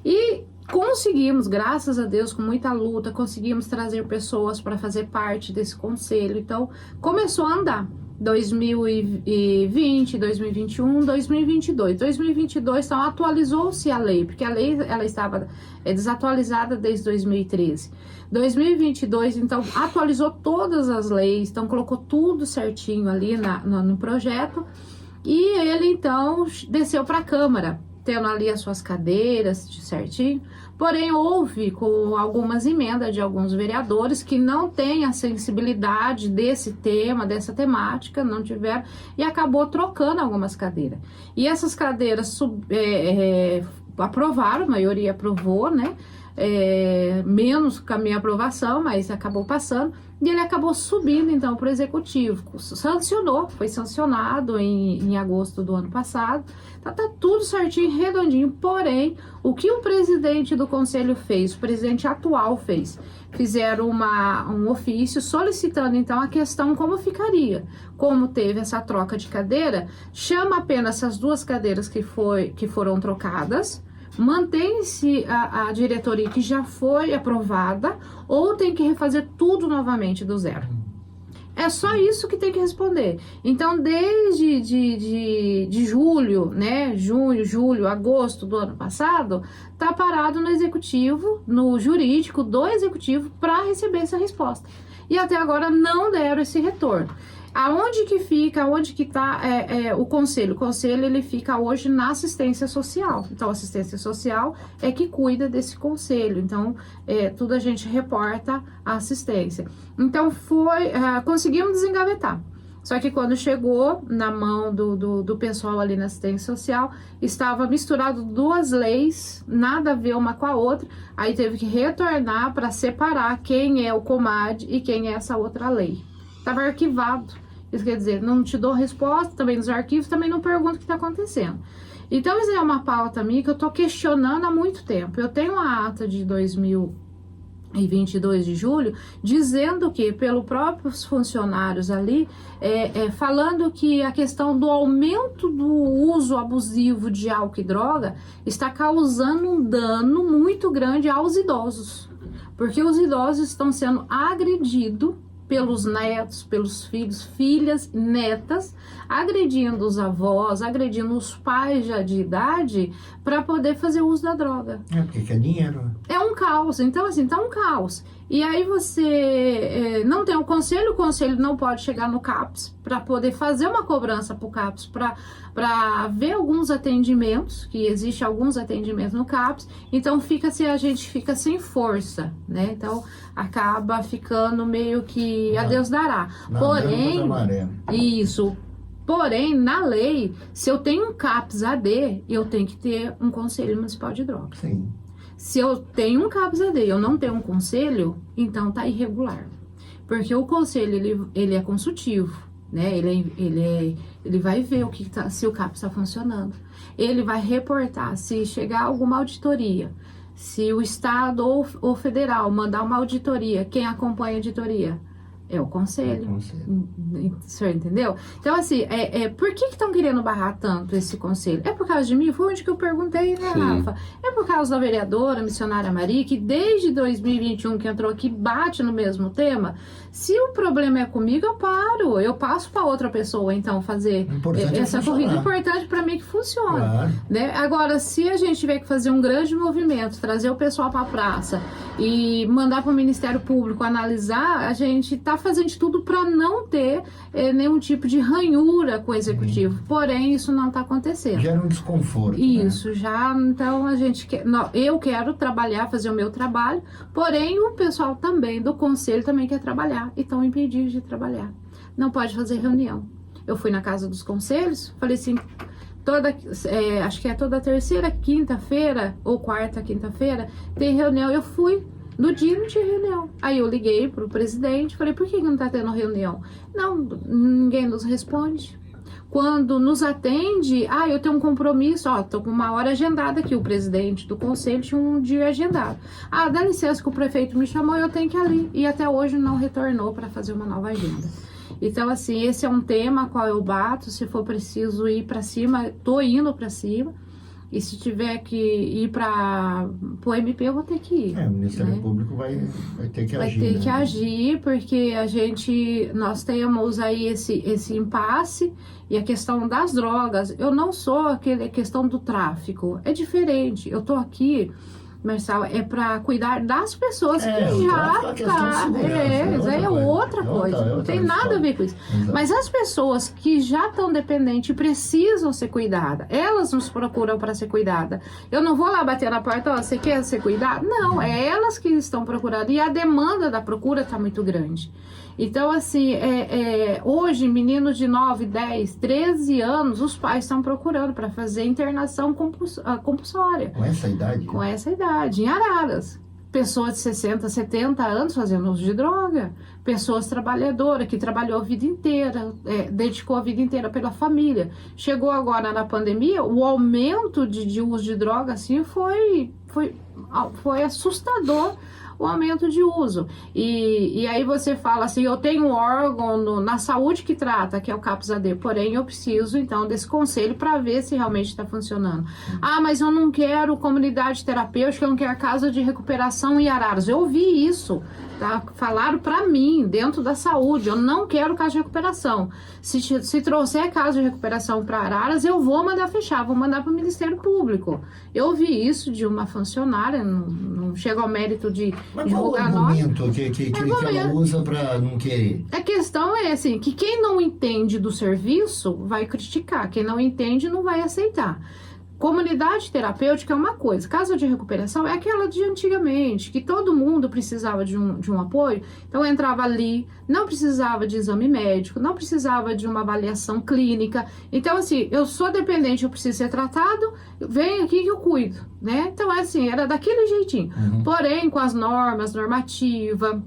E conseguimos, graças a Deus, com muita luta, conseguimos trazer pessoas para fazer parte desse conselho. Então, começou a andar. 2020, 2021, 2022. 2022, então, atualizou-se a lei, porque a lei ela estava desatualizada desde 2013. 2022, então, atualizou todas as leis, então, colocou tudo certinho ali no projeto, e ele, então, desceu para a Câmara, tendo ali as suas cadeiras certinho, porém houve com algumas emendas de alguns vereadores que não têm a sensibilidade desse tema, dessa temática, não tiveram, e acabou trocando algumas cadeiras. E essas cadeiras aprovaram, a maioria aprovou, né? Menos com a minha aprovação, mas acabou passando, e ele acabou subindo então para o executivo, foi sancionado em agosto do ano passado, tá tudo certinho, redondinho, porém, o que o presidente do conselho fez, o presidente atual fizeram um ofício solicitando então a questão como ficaria, como teve essa troca de cadeira, chama apenas essas duas cadeiras que foram trocadas, mantém-se a diretoria que já foi aprovada ou tem que refazer tudo novamente do zero? É só isso que tem que responder. Então, desde de julho, né, junho, julho, agosto do ano passado, tá parado no executivo, no jurídico do executivo para receber essa resposta. E até agora não deram esse retorno. Aonde que tá o conselho? O conselho, ele fica hoje na assistência social. Então, a assistência social é que cuida desse conselho. Então, tudo a gente reporta a assistência. Então, conseguimos desengavetar. Só que quando chegou na mão do pessoal ali na assistência social, estava misturado duas leis, nada a ver uma com a outra. Aí teve que retornar para separar quem é o COMAD e quem é essa outra lei. Estava arquivado. Isso quer dizer, não te dou resposta, também nos arquivos, também não pergunto o que está acontecendo. Então, isso é uma pauta minha que eu estou questionando há muito tempo. Eu tenho uma ata de 2022 de julho, dizendo que, pelos próprios funcionários ali, falando que a questão do aumento do uso abusivo de álcool e droga está causando um dano muito grande aos idosos. Porque os idosos estão sendo agredidos pelos netos, pelos filhos, filhas, netas, agredindo os avós, agredindo os pais já de idade para poder fazer uso da droga. Porque quer dinheiro. É um caos. Então, assim, tá um caos. E aí você não tem o conselho não pode chegar no CAPS para poder fazer uma cobrança para o CAPS, para ver alguns atendimentos, que existe alguns atendimentos no CAPS, então a gente fica sem força, né? Então, acaba ficando meio que a Deus dará. Porém, Porém, na lei, se eu tenho um CAPS AD, eu tenho que ter um Conselho Municipal de Drogas. Sim. Se eu tenho um CAPS AD e eu não tenho um conselho, então tá irregular. Porque o conselho, ele é consultivo, né? Ele vai ver se o CAPS está funcionando. Ele vai reportar se chegar alguma auditoria. Se o Estado ou federal mandar uma auditoria, quem acompanha a auditoria? É o conselho. O senhor entendeu? Então, assim, por que estão querendo barrar tanto esse conselho? É por causa de mim? Foi onde que eu perguntei, né, Rafa? É por causa da vereadora, missionária Maria, que desde 2021 que entrou aqui, bate no mesmo tema. Se o problema é comigo, eu passo para outra pessoa, então, fazer essa corrida. Importante para mim que funcione. Claro. Né? Agora, se a gente tiver que fazer um grande movimento, trazer o pessoal para a praça e mandar para o Ministério Público analisar, a gente está fazendo de tudo para não ter nenhum tipo de ranhura com o executivo. Porém, isso não está acontecendo. Gera um desconforto. Isso, né? já, então eu quero trabalhar, fazer o meu trabalho, porém o pessoal também do conselho também quer trabalhar e estão impedidos de trabalhar. Não pode fazer reunião. Eu fui na casa dos conselhos, falei assim, acho que é toda terceira quinta-feira ou quarta quinta-feira, tem reunião. Eu fui. No dia não tinha reunião. Aí eu liguei pro presidente, falei, por que não tá tendo reunião? Não, ninguém nos responde. Quando nos atende, eu tenho um compromisso, tô com uma hora agendada aqui, o presidente do conselho tinha um dia agendado. Dá licença que o prefeito me chamou, eu tenho que ir ali. E até hoje não retornou para fazer uma nova agenda. Então, assim, esse é um tema qual eu bato, se for preciso ir para cima, tô indo para cima. E se tiver que ir para o MP, eu vou ter que ir. O Ministério Público vai ter que agir. Vai ter que agir, porque nós temos aí esse impasse e a questão das drogas. Eu não sou a questão do tráfico, é diferente. Eu tô aqui, Marçal, é para cuidar das pessoas que já isso aí é outra coisa, não tem nada a ver com isso. Exato. Mas as pessoas que já estão dependentes precisam ser cuidadas, elas nos procuram para ser cuidadas. Eu não vou lá bater na porta, você quer ser cuidada? Não, é elas que estão procurando, e a demanda da procura está muito grande. Então, assim, hoje, meninos de 9, 10, 13 anos, os pais estão procurando para fazer internação compulsória. Com essa idade? Com essa idade, em Araras. Pessoas de 60, 70 anos fazendo uso de droga. Pessoas trabalhadoras, que trabalhou a vida inteira, dedicou a vida inteira pela família. Chegou agora na pandemia, o aumento de uso de droga, assim, foi assustador. O aumento de uso. E aí você fala assim, eu tenho um órgão na saúde que trata, que é o CAPS-AD, porém eu preciso então desse conselho para ver se realmente está funcionando. Mas eu não quero comunidade terapêutica, eu não quero casa de recuperação em Araras. Eu ouvi isso, tá? Falaram para mim, dentro da saúde, eu não quero casa de recuperação. Se trouxer casa de recuperação para Araras, eu vou mandar fechar, vou mandar para o Ministério Público. Eu ouvi isso de uma funcionária, não chega ao mérito de Mas qual o argumento que ela usa para não querer? A questão é assim, que quem não entende do serviço vai criticar, quem não entende não vai aceitar. Comunidade terapêutica é uma coisa, casa de recuperação é aquela de antigamente, que todo mundo precisava de um apoio, então entrava ali, não precisava de exame médico, não precisava de uma avaliação clínica, então assim, eu sou dependente, eu preciso ser tratado, vem aqui que eu cuido, né? Então assim, era daquele jeitinho, porém com as normativas,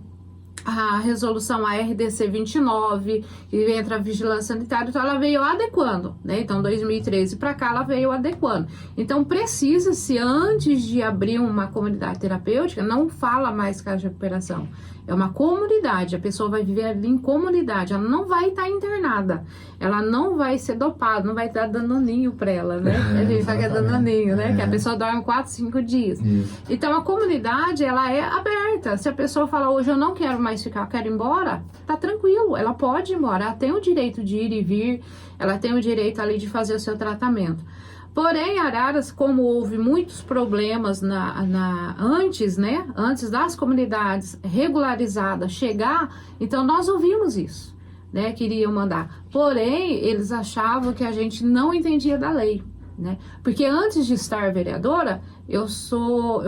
a resolução ARDC 29, que entra a vigilância sanitária, então ela veio adequando, né? Então, 2013 para cá, ela veio adequando. Então, precisa-se, antes de abrir uma comunidade terapêutica, não fala mais casa de recuperação. É uma comunidade, a pessoa vai viver ali em comunidade, ela não vai estar internada, ela não vai ser dopada, não vai dar danoninho para ela, né? A gente fala que é danoninho, né? Que a pessoa dorme 4, 5 dias. Então, a comunidade, ela é aberta. Se a pessoa falar, hoje eu não quero mais ficar, eu quero ir embora, tá tranquilo, ela pode ir embora, ela tem o direito de ir e vir, ela tem o direito ali de fazer o seu tratamento. Porém, Araras, como houve muitos problemas antes, né? Antes das comunidades regularizadas chegar, então nós ouvimos isso, né? Queriam mandar. Porém, eles achavam que a gente não entendia da lei, né? Porque antes de estar vereadora, eu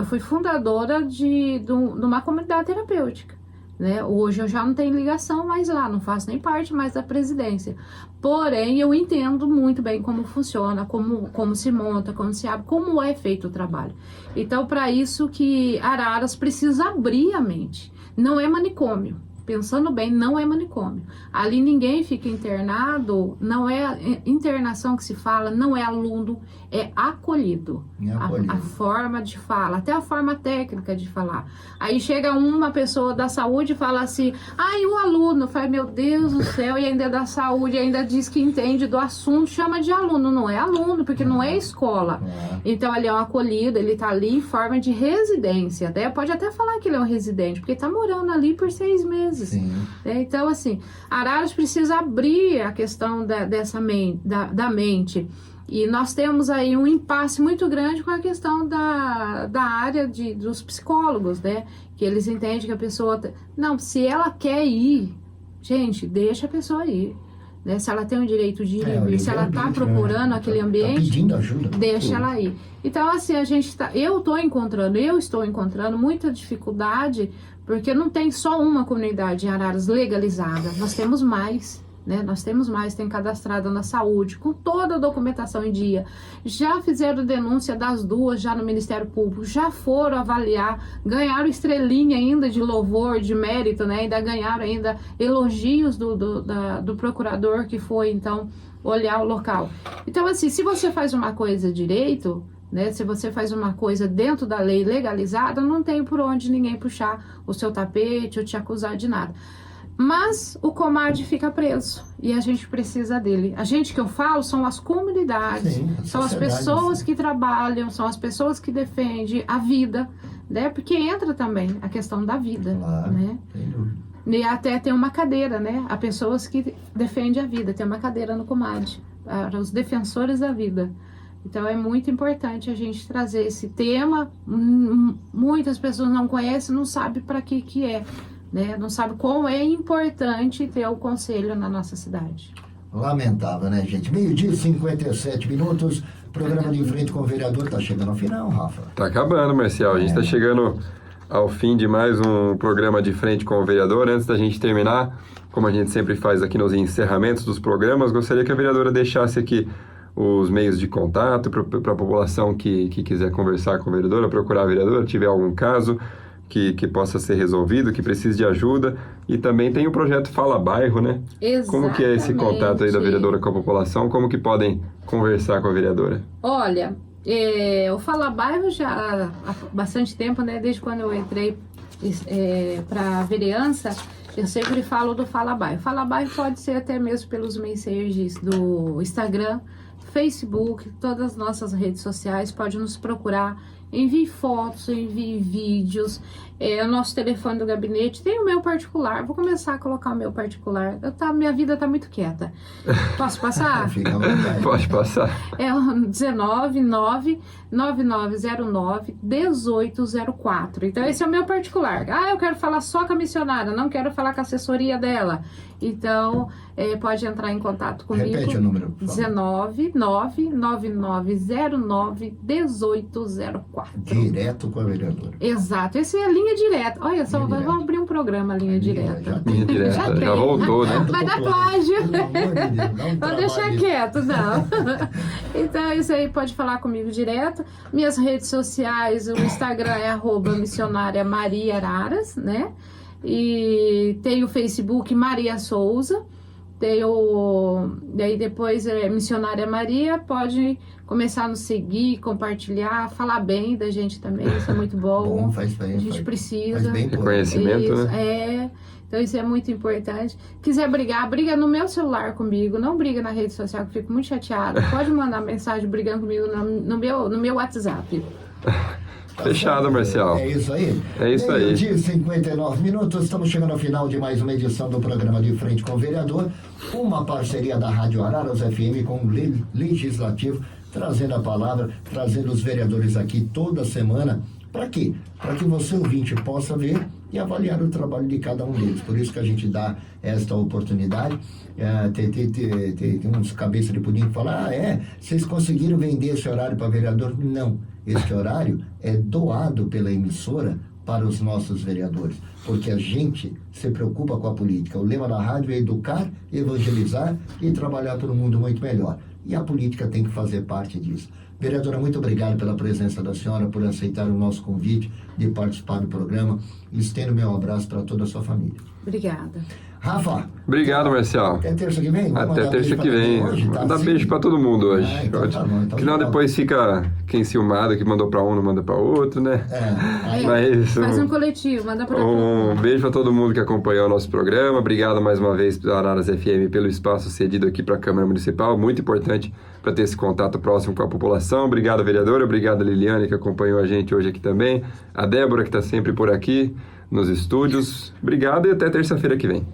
fui fundadora de uma comunidade terapêutica. Né? Hoje eu já não tenho ligação mais lá, não faço nem parte mais da presidência. Porém, eu entendo muito bem como funciona, como se monta, como se abre, como é feito o trabalho. Então, para isso que Araras precisa abrir a mente. Não é manicômio. Pensando bem, não é manicômio. Ali ninguém fica internado, não é internação que se fala, não é aluno, é acolhido. A forma de fala, até a forma técnica de falar. Aí chega uma pessoa da saúde e fala assim, e o aluno? Fala, meu Deus do céu, e ainda é da saúde, ainda diz que entende do assunto, chama de aluno. Não é aluno, porque não é escola. Então, ele é um acolhido, ele tá ali em forma de residência. Pode até falar que ele é um residente, porque tá morando ali por 6 meses. Então, assim, Araras precisa abrir a questão da mente. E nós temos aí um impasse muito grande com a questão da área dos psicólogos, né? Que eles entendem que a pessoa... Não, se ela quer ir, gente, deixa a pessoa ir. Né? Se ela tem o direito de ir e vir, se ela está procurando aquele ambiente, pedindo ajuda, deixa ela ir. Então, assim, eu estou encontrando muita dificuldade, porque não tem só uma comunidade em Araras legalizada, nós temos mais. né? Nós temos mais, tem cadastrado na saúde, com toda a documentação em dia. Já fizeram denúncia das duas, já no Ministério Público, já foram avaliar, ganharam estrelinha ainda de louvor, de mérito, né? Ainda ganharam ainda elogios do procurador que foi, então, olhar o local. Então, assim, se você faz uma coisa direito, né, se você faz uma coisa dentro da lei legalizada, não tem por onde ninguém puxar o seu tapete ou te acusar de nada. Mas o Comadre fica preso e a gente precisa dele. A gente que eu falo são as comunidades, Sim, são as pessoas que trabalham, são as pessoas que defendem a vida, né? Porque entra também a questão da vida, Claro, né? sem dúvida. E até tem uma cadeira, né? Há pessoas que defendem a vida, tem uma cadeira no Comadre, para os defensores da vida. Então é muito importante a gente trazer esse tema. Muitas pessoas não conhecem, não sabem para que é, né? Não sabem como é importante ter o conselho na nossa cidade. Lamentável, né, gente? 12h57, programa de frente com o vereador tá chegando ao final, Rafa. Tá acabando, Marcial. A gente tá chegando ao fim de mais um programa de frente com o vereador. Antes da gente terminar, como a gente sempre faz aqui nos encerramentos dos programas, gostaria que a vereadora deixasse aqui os meios de contato para a população que quiser conversar com a vereadora, procurar a vereadora, tiver algum caso que possa ser resolvido, que precise de ajuda. E também tem o projeto Fala Bairro, né? Exatamente. Como que é esse contato aí da vereadora com a população? Como que podem conversar com a vereadora? Olha, o Fala Bairro já há bastante tempo, né? Desde quando eu entrei para a vereança, eu sempre falo do Fala Bairro. Fala Bairro pode ser até mesmo pelos mensagens do Instagram, Facebook, todas as nossas redes sociais, pode nos procurar, envie fotos, envie vídeos, o nosso telefone do gabinete, tem o meu particular, vou começar a colocar o meu particular, minha vida tá muito quieta. Posso passar? Fica à vontade. Pode passar. É o 19999091804. Então esse é o meu particular. Eu quero falar só com a missionária, não quero falar com a assessoria dela. Então pode entrar em contato comigo. Repete o número, por favor. 1999904. Direto com a vereadora. Exato, esse é a linha direta. Olha só, Linha vou direta. abrir um programa, linha direta. Linha direta, já tem. voltou, né? Vai dar plágio. Pelo amor de Deus, dá um Vou deixar trabalho. quieto, não. Então, isso aí pode falar comigo direto. Minhas redes sociais, o Instagram é @missionária Maria Araras, né? E tem o Facebook Maria Souza. Daí depois Missionária Maria, pode começar a nos seguir, compartilhar, falar bem da gente também, isso é muito bom. Faz bem. A gente faz precisa. bem por Reconhecimento, Isso, né? Então isso é muito importante. Quiser brigar, briga no meu celular comigo, não briga na rede social, que eu fico muito chateada. Pode mandar mensagem brigando comigo no meu WhatsApp. Fechado, Marcial. É isso aí? É isso aí. 12h59, estamos chegando ao final de mais uma edição do programa De Frente com o Vereador, uma parceria da Rádio Araras FM com o Legislativo, trazendo a palavra, trazendo os vereadores aqui toda semana. Para quê? Para que você, ouvinte, possa ver e avaliar o trabalho de cada um deles. Por isso que a gente dá esta oportunidade. Tem uns cabeças de pudim que falam, vocês conseguiram vender esse horário para vereador? Não, este horário é doado pela emissora para os nossos vereadores, porque a gente se preocupa com a política. O lema da rádio é educar, evangelizar e trabalhar por um mundo muito melhor. E a política tem que fazer parte disso. Vereadora, muito obrigado pela presença da senhora, por aceitar o nosso convite de participar do programa. Estendo meu abraço para toda a sua família. Obrigada. Rafa. Obrigado, Marcial. Até terça que vem? Vamos Até mandar terça beijo que pra vem. quem hoje, tá Manda assim? beijo pra todo mundo hoje. Então tá bom, então Senão tá bom. depois fica quem ciumado, que mandou pra um, não manda pra outro, né? Aí, Mas Faz um coletivo, manda pra um beijo pra todo mundo que acompanhou o nosso programa. Obrigado mais uma vez para Araras FM pelo espaço cedido aqui para a Câmara Municipal. Muito importante para ter esse contato próximo com a população. Obrigado, vereadora. Obrigado, Liliane, que acompanhou a gente hoje aqui também. A Débora, que está sempre por aqui nos estúdios. Obrigado e até terça-feira que vem.